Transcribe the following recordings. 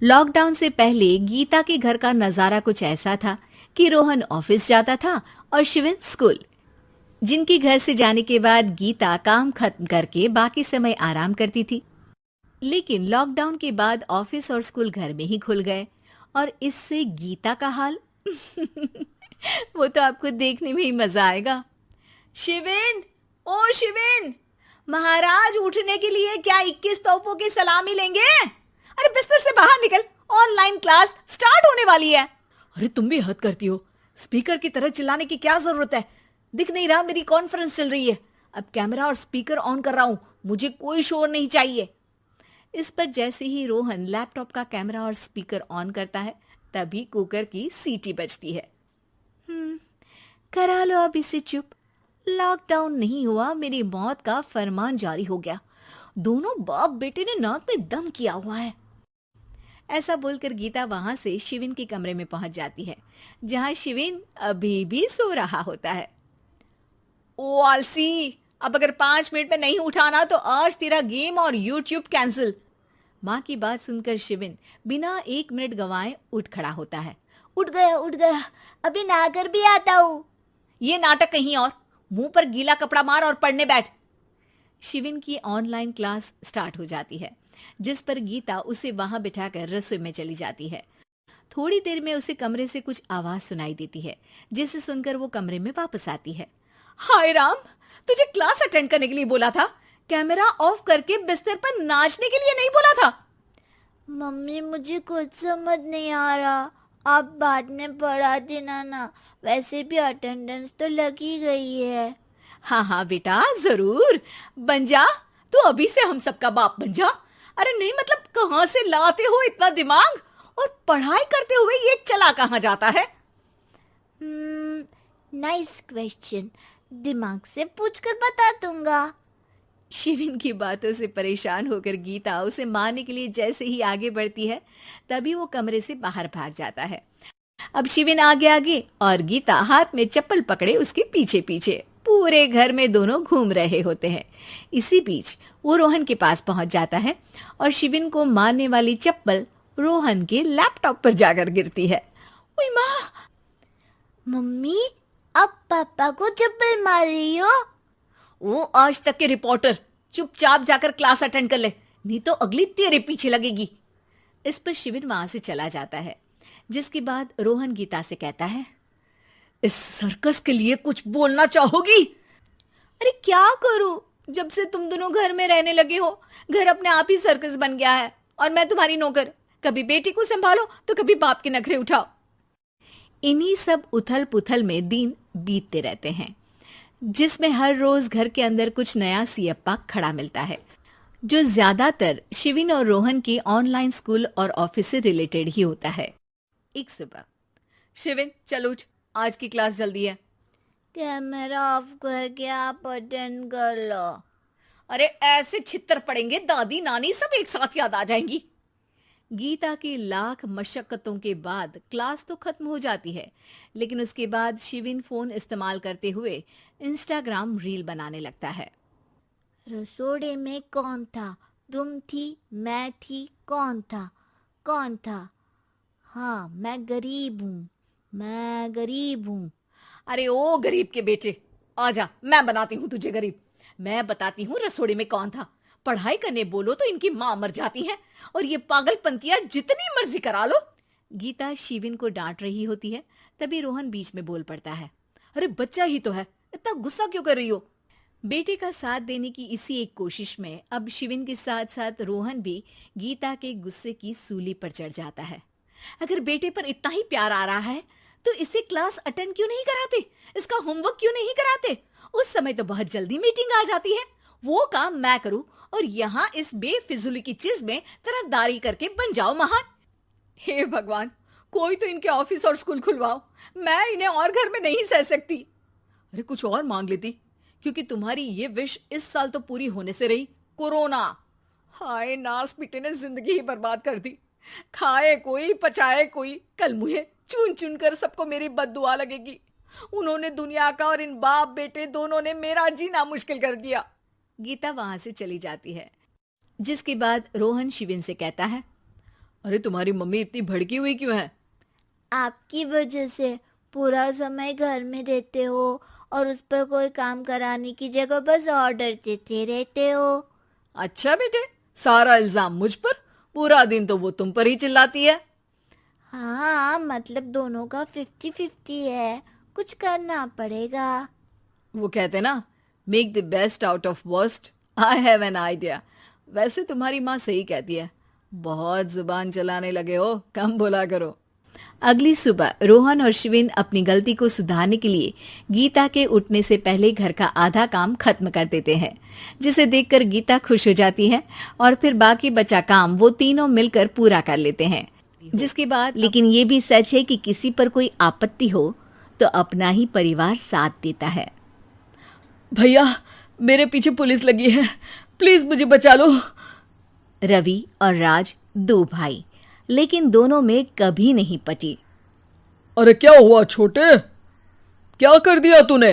Lockdown से पहले गीता के घर का नजारा कुछ ऐसा था कि रोहन ऑफिस जाता था और शिवन स्कूल। जिनके घर से जाने के बाद गीता काम खत्म करके बाकी समय आराम करती थी। लेकिन लॉकडाउन के बाद ऑफिस और स्कूल घर में ही खुल गए और इससे गीता का हाल वो तो आपको देखने में ही मजा आएगा। शिविन, ओ शिविन, महाराज उठने के लिए क्या 21 तोपों की सलामी लेंगे? अरे बिस्तर से बाहर निकल, ऑनलाइन क्लास स्टार्ट होने वाली है। अरे तुम भी हद करती हो, स्पीकर की तरह चिल्लाने की क्या जरूरत है? दिख नहीं रहा मेरी कॉन्फ्रेंस चल रही है। अब कैमरा और स्पीकर ऑन कर रहा हूं, मुझे कोई शोर नहीं चाहिए। इस पर जैसे ही रोहन लैपटॉप का कैमरा और स्पीकर ऑन करता है तभी कुकर की सीटी बजती है। करा लो अब इसे चुप। लॉकडाउन नहीं हुआ, मेरी मौत का फरमान जारी हो गया। दोनों बाप बेटे ने नाक में दम किया हुआ है। ऐसा बोलकर गीता वहां से शिविन के कमरे में पहुंच जाती है, जहां शिविन अभी भी सो रहा होता है। ओ आलसी, अब अगर 5 मिनट में नहीं उठाना तो आज तेरा गेम और यूट्यूब कैंसिल। माँ की बात सुनकर शिविन बिना 1 मिनट गंवाए उठ खड़ा होता है। उठ गया, अभी नहाकर भी आता हूँ। ये नाटक कहीं और, मुंह पर गीला कपड़ा मार और पढ़ने बैठ। शिविन की ऑनलाइन क्लास स्टार्ट हो जाती है, जिस पर गीता उसे वहां बिठाकर रसोई में चली जाती है। थोड़ी देर में उसे कमरे से कुछ आवाज सुनाई देती है, जिसे सुनकर वो कमरे में वापस आती है। हाय राम, तुझे क्लास अटेंड करने के लिए बोला था, कैमरा ऑफ करके बिस्तर पर नाचने के लिए नहीं बोला था। मम्मी मुझे कुछ समझ नहीं आ रहा, आप बाद में पढ़ा देना ना, वैसे भी अटेंडेंस तो लगी गई है। हाँ हाँ बेटा, जरूर बन जा। तू अभी से हम सबका बाप बन जा। अरे नहीं मतलब कहाँ से लाते हो इतना दिमाग, और पढ़ाई करते हुए ये चला कहाँ जाता है? नाइस क्वेश्चन, दिमाग से पूछकर बता दूंगा। शिविन की बातों से परेशान होकर गीता उसे मारने के लिए जैसे ही आगे बढ़ती है तभी वो कमरे से बाहर भाग जाता है। अब शिविन आगे आगे और गीता हाथ में चप्पल पकड़े उसके पीछे पीछे पूरे घर में दोनों घूम रहे होते हैं। इसी बीच वो रोहन के पास पहुंच जाता है और शिविन को मारने वाली चप्पल रोहन के लैपटॉप पर जाकर गिरती है। ओए माँ! मम्मी, अब पापा को चप्पल मार रही हो? वो आज तक के रिपोर्टर, चुपचाप जाकर क्लास अटेंड कर ले, नहीं तो अगली तेरे पीछे लगेगी। इस पर शिविन वहां से चला जाता है, जिसके बाद रोहन गीता से कहता है, इस सर्कस के लिए कुछ बोलना चाहोगी? अरे क्या करूं, जब से तुम दोनों घर में रहने लगे हो, घर अपने आप ही सर्कस बन गया है और मैं तुम्हारी नौकर। कभी बेटी को संभालो तो कभी बाप के नखरे उठाओ। इन्हीं सब उथल पुथल में दिन बीतते रहते हैं, जिसमें हर रोज घर के अंदर कुछ नया सियप्पा खड़ा मिलता है, जो ज्यादातर शिविन और रोहन के ऑनलाइन स्कूल और ऑफिस से रिलेटेड ही होता है। एक सुबह, शिविन चल उठ, आज की क्लास जल्दी है। कैमरा ऑफ करके आप अटेंड कर लो। अरे ऐसे छित्तर पड़ेंगे, दादी नानी सब एक साथ याद आ जाएंगी। गीता की लाख मशक्कतों के बाद क्लास तो खत्म हो जाती है, लेकिन उसके बाद शिविन फोन इस्तेमाल करते हुए इंस्टाग्राम रील बनाने लगता है। रसोड़े में कौन था? तुम थी, मैं थी, कौन था? कौन था? हाँ, मैं गरीब हूँ। अरे ओ गरीब के बेटे, आजा, मैं बनाती हूँ तुझे गरीब। मैं बताती हूँ रसोड़े में कौन था। पढ़ाई करने बोलो तो इनकी माँ मर जाती है, और ये पागलपंतियां जितनी मर्जी करा लो। गीता शिविन को डांट रही होती है, तभी रोहन बीच में बोल पड़ता है। अरे बच्चा ही तो है, इतना गुस्सा क्यों कर रही हो? बेटे का साथ देने की इसी एक कोशिश में अब शिविन के साथ साथ रोहन भी गीता के गुस्से की सूली पर चढ़ जाता है। अगर बेटे पर इतना ही प्यार आ रहा है तो इसे क्लास अटेंड क्यों नहीं कराते, इसका होमवर्क क्यों नहीं कराते? उस समय तो बहुत जल्दी मीटिंग आ जाती है, वो काम मैं करूं और यहाँ इस बेफिजुली की चीज में तरफदारी करके बन जाओ महान। हे भगवान, कोई तो इनके ऑफिस और स्कूल खुलवाओ, मैं इन्हें और घर में नहीं सह सकती। अरे कुछ और मांग लेती, क्योंकि तुम्हारी ये विश इस साल तो पूरी होने से रही, कोरोना। हाय नास बेटे ने जिंदगी ही बर्बाद कर दी। खाए कोई पचाए कोई, कल मुझे चुन चुन कर सबको मेरी बद्दुआ लगेगी। उन्होंने दुनिया का और इन बाप बेटे दोनों ने मेरा जीना मुश्किल कर दिया। गीता वहां से चली जाती है, जिसके बाद रोहन शिविन से कहता है, अरे तुम्हारी मम्मी इतनी भड़की हुई क्यों है? आपकी वजह से पूरा समय घर में रहते हो और उस पर कोई काम कराने की जगह बस ऑर्डर देते रहते हो। अच्छा बेटे, सारा इल्जाम मुझ पर? पूरा दिन तो वो तुम पर ही चिल्लाती है। हाँ, मतलब दोनों का 50-50 है, कुछ करना पड़ेगा। वो कहते ना, make the best out of worst. I have an idea. वैसे तुम्हारी माँ सही कहती है, बहुत जुबान चलाने लगे हो, कम बोला करो। अगली सुबह रोहन और शिविन अपनी गलती को सुधारने के लिए गीता के उठने से पहले घर का आधा काम खत्म कर देते हैं, जिसे देखकर गीता खुश हो जाती है और फिर बाकी बचा काम वो तीनों मिलकर पूरा कर लेते हैं। जिसके बाद लेकिन ये भी सच है कि किसी पर कोई आपत्ति हो तो अपना ही परिवार साथ देता है। भैया, मेरे पीछे पुलिस लगी है, प्लीज मुझे बचा लो। रवि और राज दो भाई, लेकिन दोनों में कभी नहीं पटी। अरे क्या हुआ छोटे, क्या कर दिया तूने?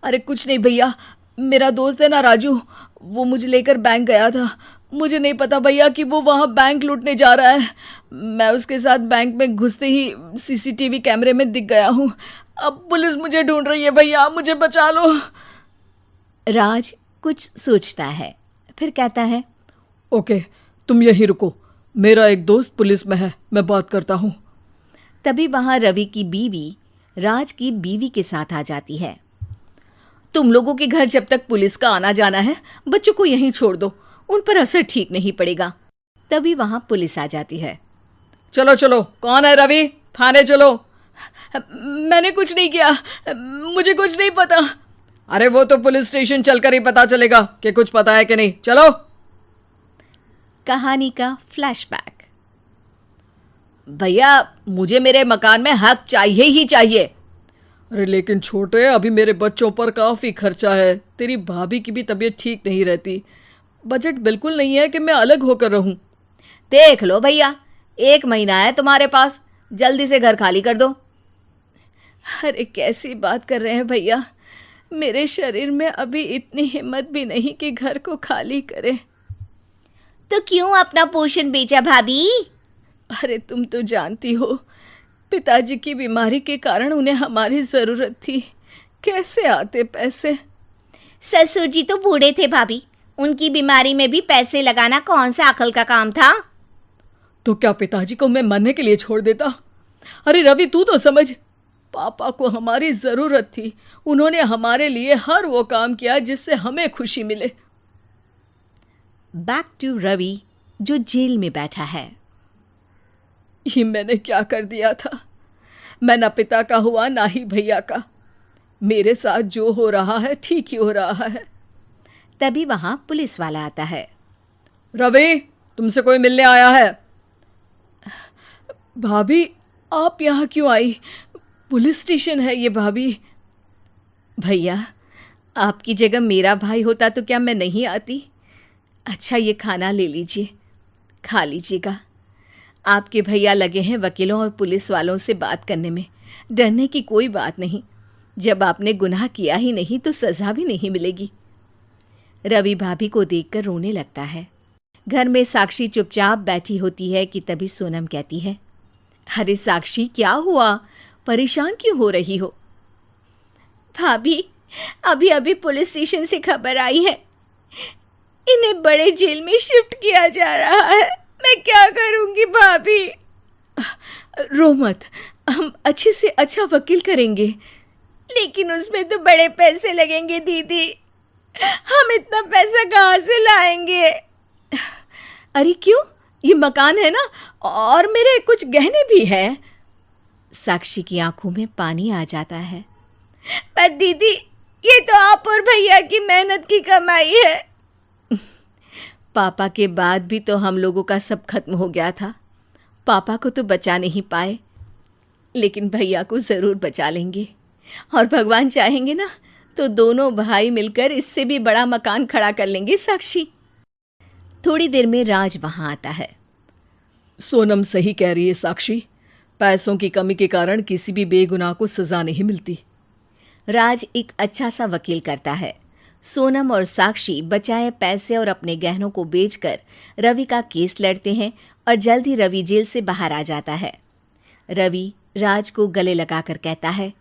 अरे कुछ नहीं भैया, मेरा दोस्त है ना राजू, वो मुझे लेकर बैंक गया था। मुझे नहीं पता भैया कि वो वहाँ बैंक लूटने जा रहा है। मैं उसके साथ बैंक में घुसते ही सीसीटीवी कैमरे में दिख गया हूँ। अब पुलिस मुझे ढूंढ रही है भैया, मुझे बचा लो। राज कुछ सोचता है, फिर कहता है, ओके, तुम यहीं रुको, मेरा एक दोस्त पुलिस में है, मैं बात करता हूँ। तभी वहां रवि की बीवी राज की बीवी के साथ आ जाती है। तुम लोगों के घर जब तक पुलिस का आना जाना है, बच्चों को यहीं छोड़ दो, उन पर असर ठीक नहीं पड़ेगा। तभी वहां पुलिस आ जाती है। चलो चलो, कौन है रवि, थाने चलो। मैंने कुछ नहीं किया, मुझे कुछ नहीं पता। अरे वो तो पुलिस स्टेशन चलकर ही पता चलेगा कि कुछ पता है कि नहीं, चलो। कहानी का फ्लैशबैक। भैया, मुझे मेरे मकान में हक चाहिए ही चाहिए। अरे लेकिन छोटे, अभी मेरे बच्चों पर काफ़ी खर्चा है, तेरी भाभी की भी तबीयत ठीक नहीं रहती, बजट बिल्कुल नहीं है कि मैं अलग होकर रहूं। देख लो भैया, 1 महीना है तुम्हारे पास, जल्दी से घर खाली कर दो। अरे कैसी बात कर रहे हैं भैया, मेरे शरीर में अभी इतनी हिम्मत भी नहीं कि घर को खाली करे। तो क्यों अपना पोषण बेचा भाभी? अरे तुम तो जानती हो, पिताजी की बीमारी के कारण उन्हें हमारी जरूरत थी, कैसे आते पैसे। ससुर जी तो बूढ़े थे भाभी, उनकी बीमारी में भी पैसे लगाना कौन सा अकल का काम था? तो क्या पिताजी को मैं मरने के लिए छोड़ देता? अरे रवि, तू तो समझ, पापा को हमारी जरूरत थी, उन्होंने हमारे लिए हर वो काम किया जिससे हमें खुशी मिले। बैक टू रवि, जो जेल में बैठा है। ये मैंने क्या कर दिया था? मैं ना पिता का हुआ ना ही भैया का, मेरे साथ जो हो रहा है ठीक ही हो रहा है। तभी वहां पुलिस वाला आता है। रवि, तुमसे कोई मिलने आया है। भाभी, आप यहाँ क्यों आई? पुलिस स्टेशन है ये भाभी। भैया, आपकी जगह मेरा भाई होता तो क्या मैं नहीं आती? अच्छा, ये खाना ले लीजिए, खा लीजिएगा। आपके भैया लगे हैं वकीलों और पुलिस वालों से बात करने में, डरने की कोई बात नहीं। जब आपने गुनाह किया ही नहीं तो सज़ा भी नहीं मिलेगी। रवि भाभी को देखकर रोने लगता है। घर में साक्षी चुपचाप बैठी होती है कि तभी सोनम कहती है, अरे साक्षी, क्या हुआ, परेशान क्यों हो रही हो? भाभी, अभी अभी पुलिस स्टेशन से खबर आई है, इन्हें बड़े जेल में शिफ्ट किया जा रहा है। मैं क्या करूंगी भाभी? रो मत, हम अच्छे से अच्छा वकील करेंगे। लेकिन उसमें तो बड़े पैसे लगेंगे दीदी, हम इतना पैसा कहाँ से लाएंगे? अरे क्यों, ये मकान है ना, और मेरे कुछ गहने भी है। साक्षी की आंखों में पानी आ जाता है। पर दीदी, ये तो आप और भैया की मेहनत की कमाई है। पापा के बाद भी तो हम लोगों का सब खत्म हो गया था। पापा को तो बचा नहीं पाए, लेकिन भैया को ज़रूर बचा लेंगे, और भगवान चाहेंगे ना तो दोनों भाई मिलकर इससे भी बड़ा मकान खड़ा कर लेंगे। साक्षी। थोड़ी देर में राज वहाँ आता है। सोनम सही कह रही है साक्षी, पैसों की कमी के कारण किसी भी बेगुनाह को सज़ा नहीं मिलती। राज एक अच्छा सा वकील करता है, सोनम और साक्षी बचाए पैसे और अपने गहनों को बेचकर रवि का केस लड़ते हैं और जल्द ही रवि जेल से बाहर आ जाता है। रवि राज को गले लगाकर कहता है,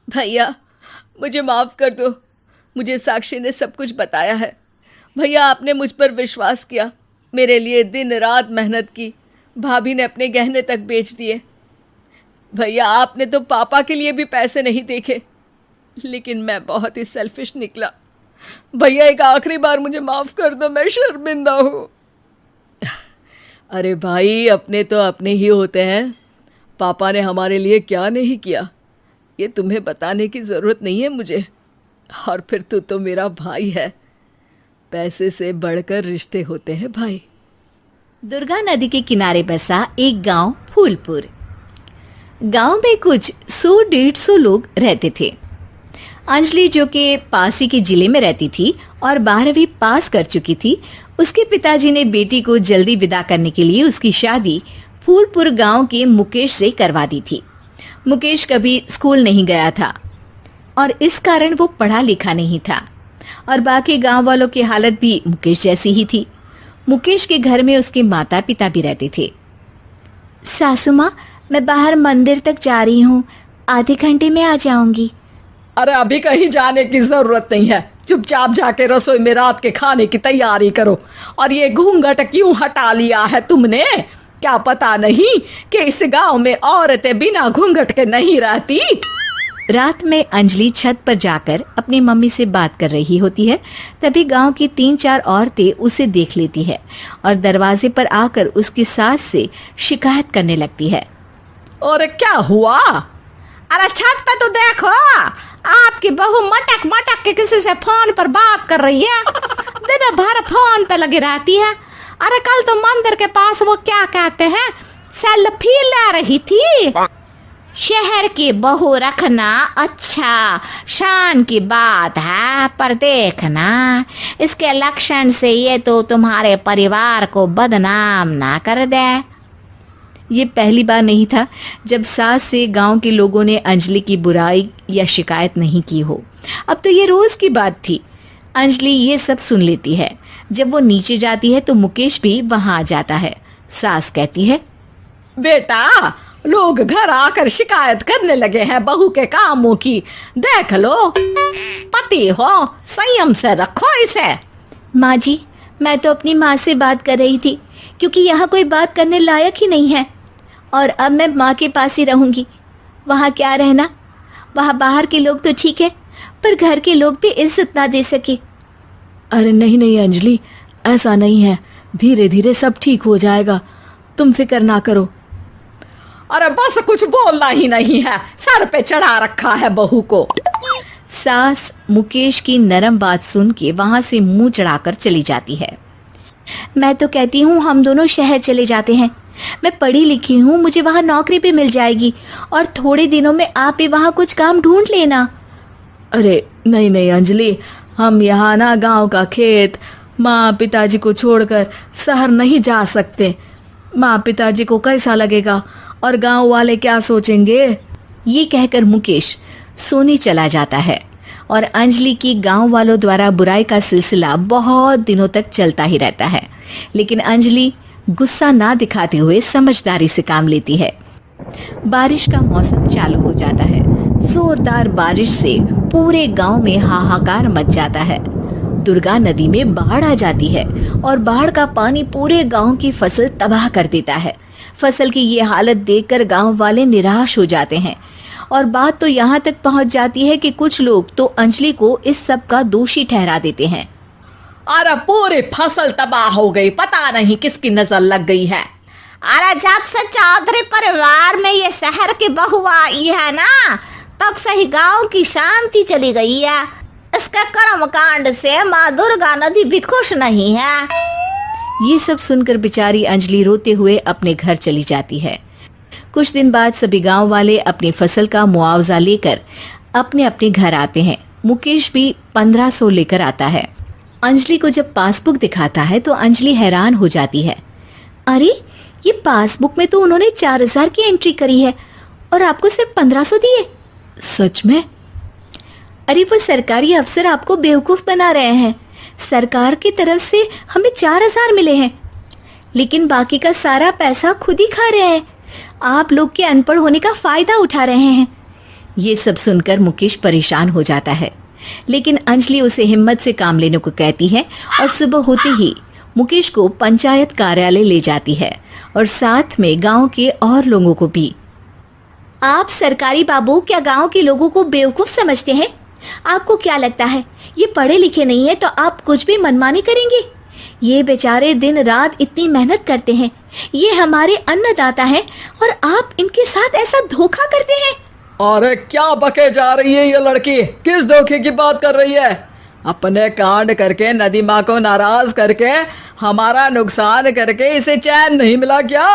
भैया मुझे माफ़ कर दो, मुझे साक्षी ने सब कुछ बताया है। भैया आपने मुझ पर विश्वास किया, मेरे लिए दिन रात मेहनत की, भाभी ने अपने गहने तक बेच दिए। भैया आपने तो पापा के लिए भी पैसे नहीं देखे, लेकिन मैं बहुत ही सेल्फिश निकला। भैया एक आखिरी बार मुझे माफ़ कर दो, मैं शर्मिंदा हूँ। अरे भाई अपने तो अपने ही होते हैं, पापा ने हमारे लिए क्या नहीं किया ये तुम्हें बताने की ज़रूरत नहीं है मुझे। और फिर तू तो मेरा भाई है, पैसे से बढ़कर रिश्ते होते हैं भाई। दुर्गा नदी के किनारे बसा एक गांव फूलपुर। गांव में कुछ 100-150 लोग रहते थे। अंजलि जो कि पास ही के जिले में रहती थी और 12वीं पास कर चुकी थी, उसके पिताजी ने बेटी को जल्दी विदा करने के लिए उसकी शादी फूलपुर गांव के मुकेश से करवा दी थी। मुकेश कभी स्कूल नहीं गया था और इस कारण वो पढ़ा लिखा नहीं था और बाकी गांव वालों की हालत भी मुकेश जैसी ही थी। मुकेश के घर में उसके माता पिता भी रहते थे। सासू माँ, मैं बाहर मंदिर तक जा रही हूँ, आधे घंटे में आ जाऊंगी। अरे अभी कहीं जाने की जरूरत नहीं है, चुपचाप जाके रसोई में रात के खाने की तैयारी करो। और ये घूंघट क्यों हटा लिया है तुमने? क्या पता नहीं कि इस गांव में औरतें बिना घूंघट के नहीं रहती? रात में अंजलि छत पर जाकर अपनी मम्मी से बात कर रही होती है। तभी गांव की 3-4 औरतें उसे देख लेती है और दरवाजे पर आकर उसकी सास से शिकायत करने लगती है। और क्या हुआ? अरे छत पे तो देखो, आपकी बहू मटक मटक के किसी से फोन पर बात कर रही है, दिन भर फोन पे लगी रहती है। अरे कल तो मंदिर के पास वो क्या कहते हैं, सेल्फी ले रही थी। शहर की बहू रखना अच्छा शान की बात है, पर देखना इसके लक्षण से ये तो तुम्हारे परिवार को बदनाम ना कर दे। ये पहली बार नहीं था जब सास से गांव के लोगों ने अंजलि की बुराई या शिकायत नहीं की हो। अब तो ये रोज की बात थी। अंजलि ये सब सुन लेती है। जब वो नीचे जाती है तो मुकेश भी वहां आ जाता है। सास कहती है, बेटा लोग घर आकर शिकायत करने लगे हैं बहू के कामों की, देख लो। पति हो, संयम से रखो इसे। माँ जी, मैं तो अपनी माँ से बात कर रही थी, क्योंकि यहाँ कोई बात करने लायक ही नहीं है और अब मैं माँ के पास ही रहूंगी। वहाँ क्या रहना, वहाँ बाहर के लोग तो ठीक है, पर घर के लोग भी इज्जत ना दे सके। अरे नहीं नहीं अंजलि, ऐसा नहीं है, धीरे धीरे सब ठीक हो जाएगा, तुम फिक्र ना करो। अरे बस कुछ बोलना ही नहीं है, सर पे चढ़ा रखा है बहू को। सास मुकेश की नरम बात सुन के वहां से मुंह चढ़ाकर चली जाती है। मैं तो कहती हूँ हम दोनों शहर चले जाते हैं। मैं पढ़ी लिखी हूँ, मुझे वहाँ नौकरी भी मिल जाएगी और थोड़े दिनों में आप भी वहाँ कुछ काम ढूंढ लेना। अरे नहीं नहीं अंजलि, हम यहाँ ना गांव का खेत, माँ पिताजी को छोड़कर शहर नहीं जा सकते। माँ पिताजी को कैसा लगेगा और गांव वाले क्या सोचेंगे? ये कहकर मुकेश सोने चला जाता है और अंजलि की गांव वालों द्वारा बुराई का सिलसिला बहुत दिनों तक चलता ही रहता है। लेकिन अंजलि गुस्सा ना दिखाते हुए समझदारी से काम लेती है। बारिश का मौसम चालू हो जाता है। जोरदार बारिश से पूरे गांव में हाहाकार मच जाता है। दुर्गा नदी में बाढ़ आ जाती है और बाढ़ का पानी पूरे गांव की फसल तबाह कर देता है। फसल की ये हालत देखकर गांव वाले निराश हो जाते हैं और बात तो यहाँ तक पहुँच जाती है कि कुछ लोग तो अंजलि को इस सब का दोषी ठहरा देते हैं। अरे पूरी फसल तबाह हो गई, पता नहीं किसकी नजर लग गई है। अरे जब से चौधरी परिवार में ये शहर की बहू आई है ना, तब से ही गांव की शांति चली गई है। इसके कर्म कांड से माँ दुर्गा नदी भी खुश नहीं है। ये सब सुनकर बेचारी अंजलि रोते हुए अपने घर चली जाती है। कुछ दिन बाद सभी गांव वाले अपनी फसल का मुआवजा लेकर अपने अपने घर आते हैं। मुकेश भी 1500 लेकर आता है। अंजलि को जब पासबुक दिखाता है तो अंजलि हैरान हो जाती है। अरे ये पासबुक में तो उन्होंने 4000 की एंट्री करी है और आपको सिर्फ 1500 दिए। सच में? अरे वो सरकारी अफसर आपको बेवकूफ बना रहे हैं। सरकार की तरफ से हमें 4,000 मिले हैं, लेकिन बाकी का सारा पैसा खुद ही खा रहे हैं। आप लोग के अनपढ़ होने का फायदा उठा रहे हैं। ये सब सुनकर मुकेश परेशान हो जाता है, लेकिन अंजलि उसे हिम्मत से काम लेने को कहती है और सुबह होते ही मुकेश को पंचायत कार्यालय ले जाती है और साथ में गांव के और लोगों को भी। आप सरकारी बाबू क्या गांव के लोगों को बेवकूफ समझते हैं? आपको क्या लगता है ये पढ़े लिखे नहीं है तो आप कुछ भी मनमानी करेंगे? ये बेचारे दिन रात इतनी मेहनत करते हैं, ये हमारे अन्नदाता हैं और आप इनके साथ ऐसा धोखा करते हैं। अरे क्या बके जा रही है ये लड़की, किस धोखे की बात कर रही है? अपने कांड करके नदी माँ को नाराज करके हमारा नुकसान करके इसे चैन नहीं मिला क्या?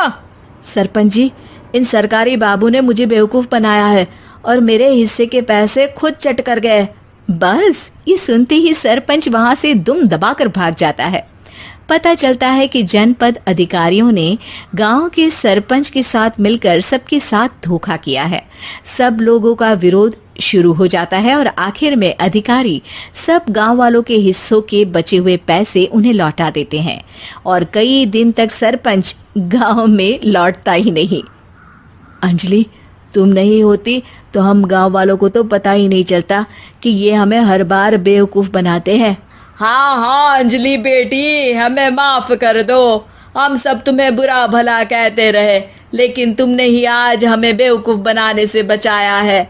सरपंच जी, इन सरकारी बाबू ने मुझे बेवकूफ बनाया है और मेरे हिस्से के पैसे खुद चट कर गए। बस ये सुनते ही सरपंच वहां से दुम दबाकर भाग जाता है। पता चलता है कि जनपद अधिकारियों ने गांव के सरपंच के साथ मिलकर सबके साथ धोखा किया है। सब लोगों का विरोध शुरू हो जाता है और आखिर में अधिकारी सब गांव वालों के हिस्सों के बचे हुए पैसे उन्हें लौटा देते हैं और कई दिन तक सरपंच गांव में लौटता ही नहीं। अंजलि, तुम नहीं होती तो हम गांव वालों को तो पता ही नहीं चलता कि ये हमें हर बार बेवकूफ बनाते हैं। हाँ हाँ अंजलि बेटी, हमें माफ कर दो। हम सब तुम्हें बुरा भला कहते रहे, लेकिन तुमने ही आज हमें बेवकूफ बनाने से बचाया है।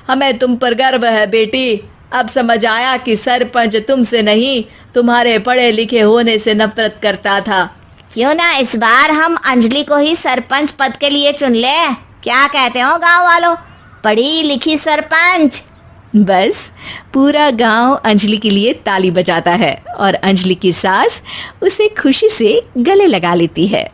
हमें तुम पर गर्व है बेटी। अब समझ आया कि सरपंच तुमसे नहीं, तुम्हारे पढ़े लिखे होने से नफरत करता था। क्यों ना इस बार हम अंजलि को ही सरपंच पद के लिए चुन ले? क्या कहते हो गांव वालों? पढ़ी लिखी सरपंच। बस पूरा गांव अंजलि के लिए ताली बजाता है और अंजलि की सास उसे खुशी से गले लगा लेती है।